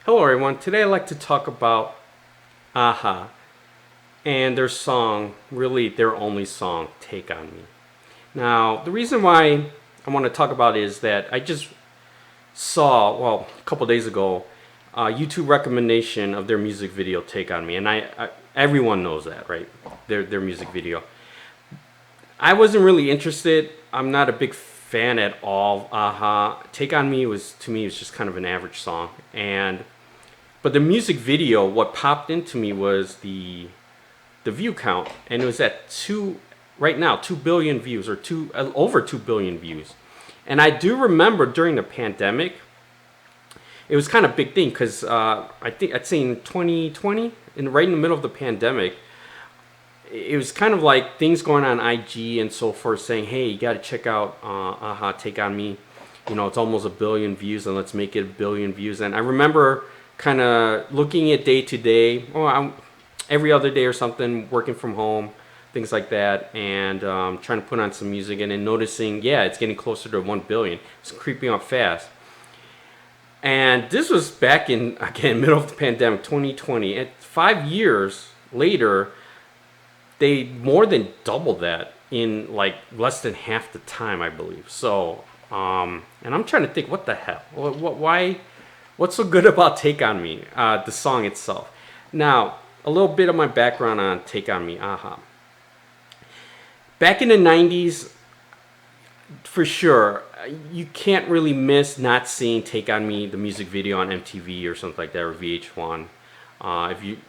Hello, everyone. Today I'd like to talk about AHA and their song, really their only song, Take On Me. Now, the reason why I want to talk about it is that I just saw, well, a couple days ago, a YouTube recommendation of their music video, Take On Me. And everyone knows that, right? Their music video. I wasn't really interested. I'm not a big fan at all. AHA. Take On Me was, to me, was just kind of an average song. But the music video, what popped into me was the view count, and it was at right now 2 billion views, or over 2 billion views. And I do remember during the pandemic, it was kind of a big thing because I think I'd say in 2020, right in the middle of the pandemic, it was kind of like things going on IG and so forth, saying, "Hey, you got to check out AHA, Take On Me. You know, it's almost a billion views, and let's make it a billion views." And I remember kind of looking at day to day, every other day or something, working from home, things like that, and trying to put on some music, and then noticing, yeah, it's getting closer to 1 billion. It's creeping up fast. And this was back in, again, middle of the pandemic, 2020. And 5 years later, they more than doubled that in like less than half the time, I believe. So, and I'm trying to think, what the hell? Why? What's so good about Take On Me, the song itself? Now, a little bit of my background on Take On Me, AHA. Back in the 90s, for sure, you can't really miss not seeing Take On Me, the music video on MTV or something like that, or VH1.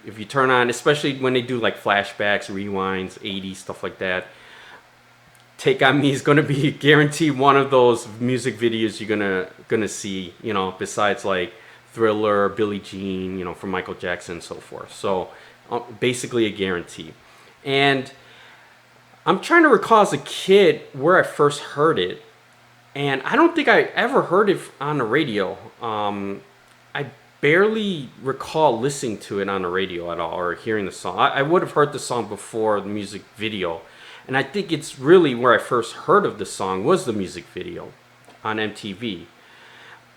If you turn on, especially when they do like flashbacks, rewinds, 80s, stuff like that, Take On Me is going to be guaranteed one of those music videos you're gonna see, besides like Thriller, Billie Jean, from Michael Jackson and so forth. So basically a guarantee. And I'm trying to recall as a kid where I first heard it, and I don't think I ever heard it on the radio. I barely recall listening to it on the radio at all, or hearing the song. I would have heard the song before the music video, and I think it's really where I first heard of the song was the music video on MTV.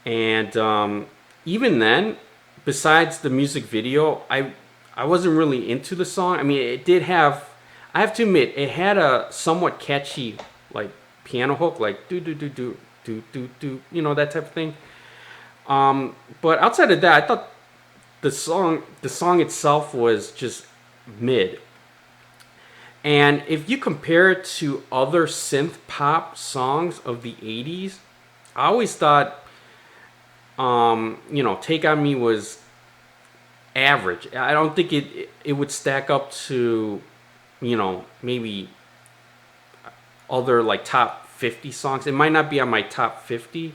And even then, besides the music video, I wasn't really into the song. I mean, it did have, I have to admit, it had a somewhat catchy like piano hook, like do do do do do do do, that type of thing. But outside of that, I thought the song itself was just mid. And if you compare it to other synth pop songs of the 80s, I always thought, Take On Me was average. I don't think it would stack up to, maybe other like top 50 songs. It might not be on my top 50.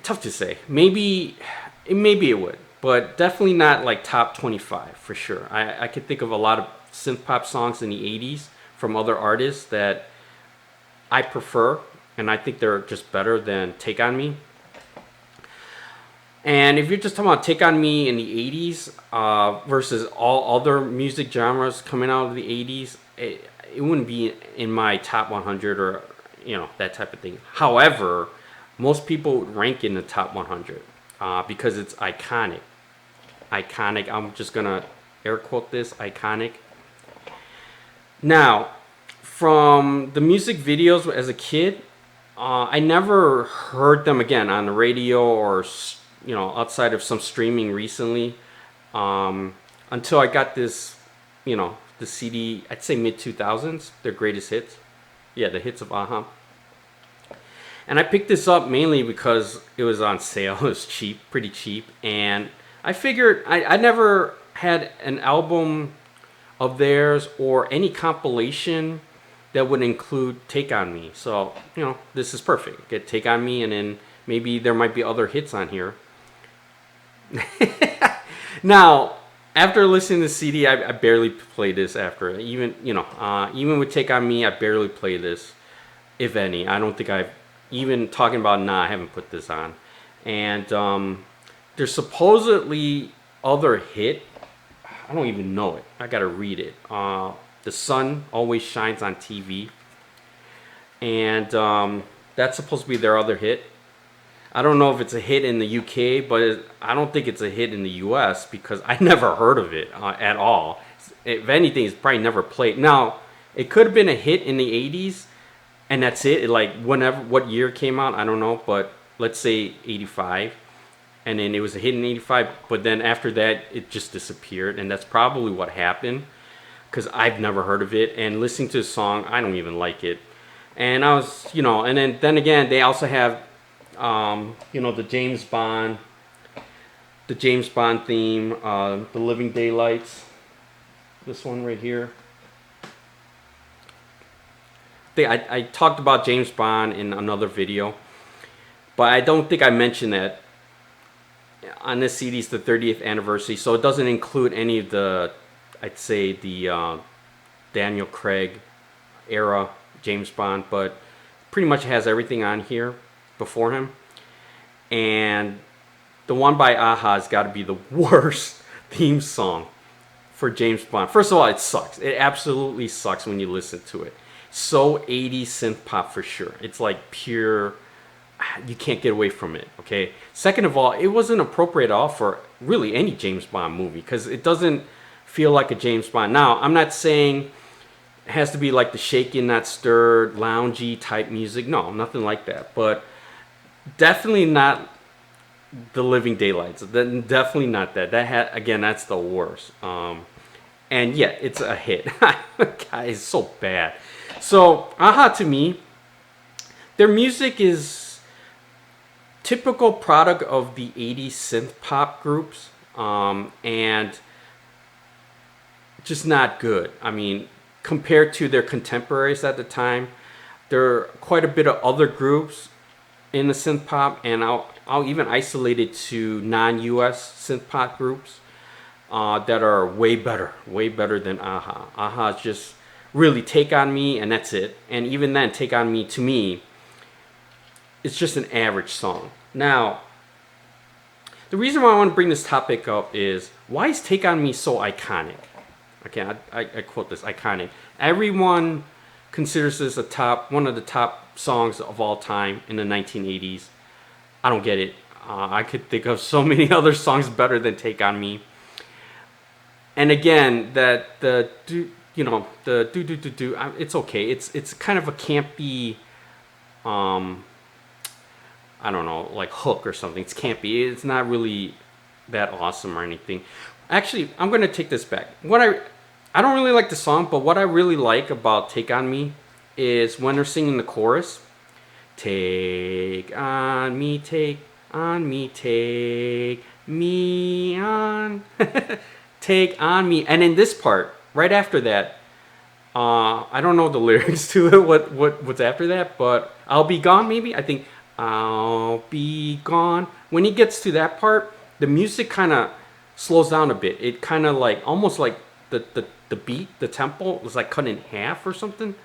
Tough to say. Maybe it would, but definitely not like top 25 for sure. I could think of a lot of synth pop songs in the 80s from other artists that I prefer, and I think they're just better than Take On Me. And if you're just talking about Take On Me in the 80s versus all other music genres coming out of the 80s, it wouldn't be in my top 100 or, that type of thing. However, most people would rank in the top 100 because it's iconic. Iconic. I'm just going to air quote this, iconic. Now, from the music videos as a kid, I never heard them again on the radio or outside of some streaming recently, until I got this, the CD. I'd say mid 2000s, their greatest hits. Yeah, the hits of AHA. And I picked this up mainly because it was on sale. It was cheap, pretty cheap, and I figured I never had an album of theirs or any compilation that would include Take On Me. So, this is perfect. Get Take On Me, and then maybe there might be other hits on here. Now, after listening to the CD, I barely play this after. Even with Take On Me, I barely play this, if any. I don't think I've, even talking about I haven't put this on. And there's supposedly other hit. I don't even know it. I gotta read it. The sun always shines on TV, and that's supposed to be their other hit. I don't know if it's a hit in the UK, but I don't think it's a hit in the US because I never heard of it at all. If anything, it's probably never played. Now, it could have been a hit in the 80s, and that's it. Like, whenever, what year it came out, I don't know, but let's say 85. And then it was a hit in 85, but then after that, it just disappeared. And that's probably what happened because I've never heard of it. And listening to the song, I don't even like it. And I was, and then again, they also have, the James Bond theme, The Living Daylights. This one right here. I talked about James Bond in another video, but I don't think I mentioned that on this CD's the 30th anniversary, so it doesn't include any of the, I'd say, the Daniel Craig era James Bond, but pretty much has everything on here before him. And the one by a-ha has got to be the worst theme song for James Bond. First of all, it sucks. It absolutely sucks when you listen to it. So 80s synth pop for sure. It's like pure, you can't get away from it, okay? Second of all, it wasn't appropriate at all for really any James Bond movie because it doesn't feel like a James Bond. Now, I'm not saying it has to be like the shaken, not stirred, loungy type music. No, nothing like that. But definitely not The Living Daylights. Definitely not that. Again, that's the worst. And yeah, it's a hit. God, it's so bad. So, a-ha to me, their music is typical product of the 80s synth pop groups, and just not good. I mean, compared to their contemporaries at the time, there are quite a bit of other groups in the synth pop, and I'll even isolate it to non-US synth pop groups that are way better than a-ha. a-ha is just really Take On Me, and that's it. And even then, Take On Me, to me, it's just an average song. Now, the reason why I want to bring this topic up is, why is Take On Me so iconic? Okay, I quote this, iconic. Everyone considers this one of the top songs of all time in the 1980s. I don't get it. I could think of so many other songs better than Take On Me. And again, the do it's okay. It's kind of a campy, I don't know, like hook or something. It's campy. It's not really that awesome or anything. Actually, I'm gonna take this back. I don't really like the song, but what I really like about Take On Me is when they're singing the chorus. Take on me, take on me, take me on. Take on me. And in this part, right after that, I don't know the lyrics to it, what's after that, but I'll be gone maybe. I think I'll be gone. When he gets to that part, the music kind of slows down a bit. It kind of like, almost like the beat, the tempo was like cut in half or something.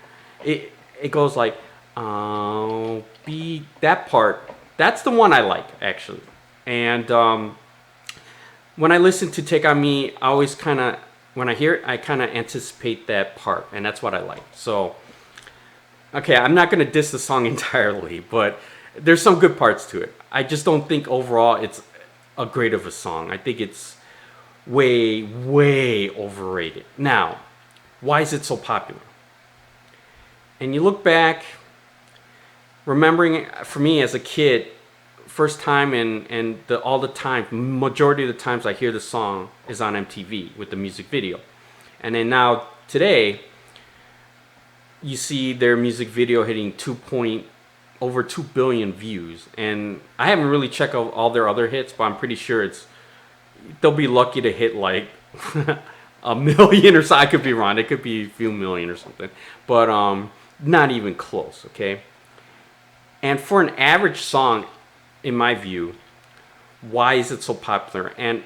It goes like, I'll be, that part, that's the one I like actually. And when I listen to Take On Me, I always kind of, when I hear it, I kind of anticipate that part, and that's what I like. So, okay, I'm not going to diss the song entirely, but there's some good parts to it. I just don't think overall it's a great of a song. I think it's way overrated. Now, why is it so popular? And you look back, remembering for me as a kid, first time and all the time, majority of the times I hear the song is on MTV with the music video. And then now today, you see their music video hitting over 2 billion views. And I haven't really checked out all their other hits, but I'm pretty sure they'll be lucky to hit like a million or so. I could be wrong. It could be a few million or something, but not even close. Okay. And for an average song, in my view, why is it so popular? And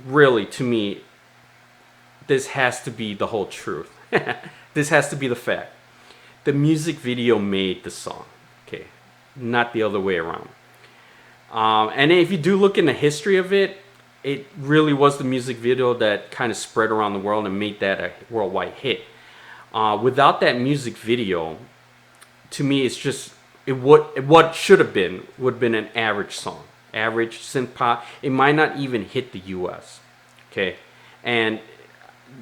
really, to me, this has to be the whole truth. This has to be the fact. The music video made the song, okay, not the other way around. And if you do look in the history of it, it really was the music video that kind of spread around the world and made that a worldwide hit. Without that music video, to me, it's just what should have been would have been an average song, average synth pop. It might not even hit the U.S. Okay, and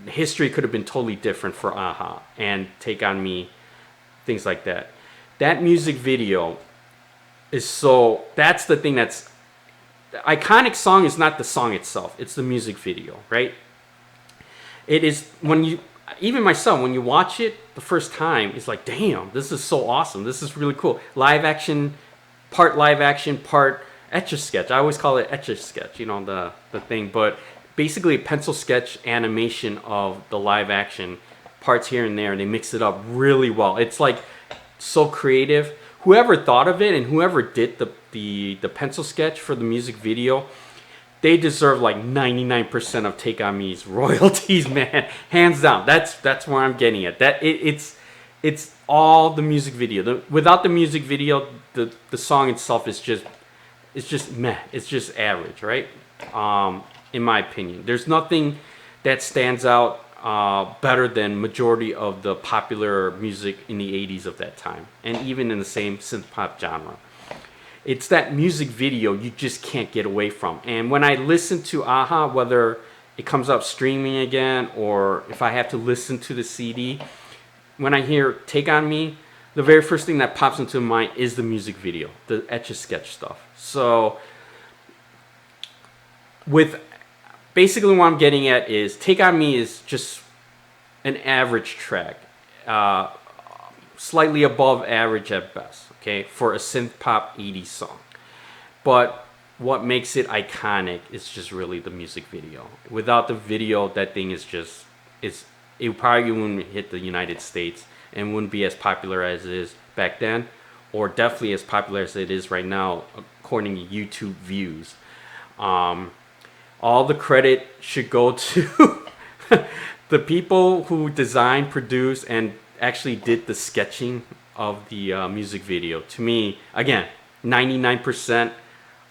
history could have been totally different for Aha and Take on Me, things like that. That music video is so. That's the thing that's the iconic song is not the song itself; it's the music video, right? It is when you even myself when you watch it the first time, it's like, damn, this is so awesome. This is really cool. Live action, part etch a sketch. I always call it etch a sketch, you know, the thing, but basically a pencil sketch animation of the live action parts here and there, and they mix it up really well. It's like so creative. Whoever thought of it and whoever did the pencil sketch for the music video, they deserve like 99% of Take on Me's royalties, man. Hands down. That's where I'm getting at. It's all the music video. Without the music video, the song itself is just meh. It's just average, right? In my opinion, there's nothing that stands out better than majority of the popular music in the 80s of that time, and even in the same synth pop genre. It's that music video you just can't get away from. And when I listen to Aha, whether it comes up streaming again or if I have to listen to the CD, when I hear Take on Me, the very first thing that pops into my mind is the music video, the Etch-a-Sketch stuff. So with basically what I'm getting at is Take on Me is just an average track, slightly above average at best, okay, for a synth pop 80s song. But what makes it iconic is just really the music video. Without the video, that thing is just, it probably wouldn't hit the United States and wouldn't be as popular as it is back then, or definitely as popular as it is right now according to YouTube views. All the credit should go to the people who designed, produced, and actually did the sketching of the music video. To me, again, 99%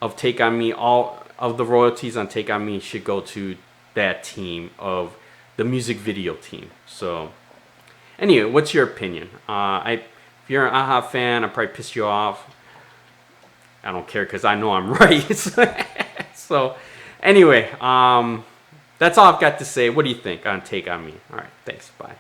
of Take on Me, all of the royalties on Take on Me should go to that team of the music video team. So anyway, what's your opinion? If you're an Aha fan, I probably pissed you off. I don't care because I know I'm right. So anyway, that's all I've got to say. What do you think on Take on Me? All right, thanks. Bye.